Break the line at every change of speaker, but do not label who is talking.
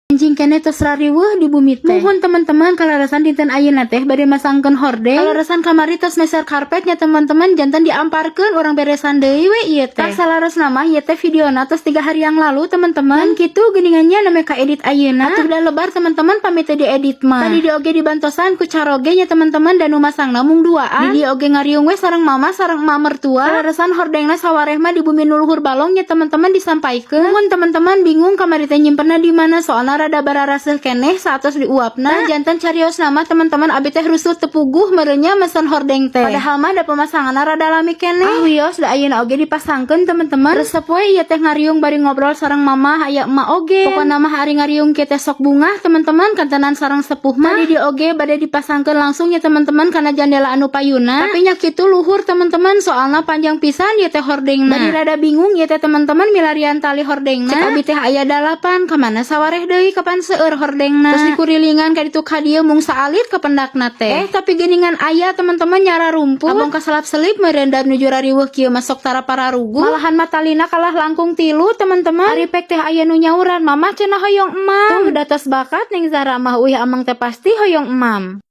Anjing kene tos rariweuh di bumi teh. Muhun teman-teman kalarasan dinten ayeuna teh bade masangkeun hordeng. Kalarasan kamari tos meser karpetnya teman-teman jantan diamparkeun urang beresan deui we ieu teh. Tak salarosna mah ieu teh videona tos 3 hari yang lalu teman-teman. Kitu geuningannya name ka edit ayeuna. Atuh da lebar teman-teman pamit teh diedit mah. Tadi di oge dibantosan ku caroge nya teman-teman dan nu masangna mung duaan. Di oge ngariung we sareng mama sareng emak mertua. Kalarasan hordengna sawareh mah di bumi nu luhur balong nya teman-teman disampaikeun. Muhun teman-teman bingung kamari teh nyimpenna di mana soalna rada bararaseuh keneh saatos diuapna. Jantan carios nama teman-teman abi teh rusuh tepuguh merenya mesen hordeng teh. Padahal mah da pemasanganna rada lami keneh. Wios da ayeuna oge dipasangkeun teman-teman. Resep we ieu teh ngariung bari ngobrol sareng mama aya emak oge. Pokona mah ari ngariung kieu teh sok bungah teman-teman kantenan sareng sepuh mah. Tadi di oge bade dipasangkeun langsung ya teman-teman kana jandela anu payuna. Tapi nya kitu luhur teman-teman soalna panjang pisan ieu teh hordengna. Bari rada bingung ieu teh teman-teman milarian tali hordengna. Cek abi teh aya 8 ka mana sawareh deui kapan seueur hordengna. Terus dikurilingan ka ditu ka dieu mung saalit ka pendakna teh. Tapi geuningan aya teman-teman nyara rumput. Abong kaselap-selip meureun da nuju rariweuh kieu masok tara pararugu. Malahan matalina kalah langkung 3 teman-teman. Ari pek teh aya nu nyauran, "Mama cenah hoyong emam." Tuh da tos bakat ning Zara mah uih amang teh pasti hoyong emam.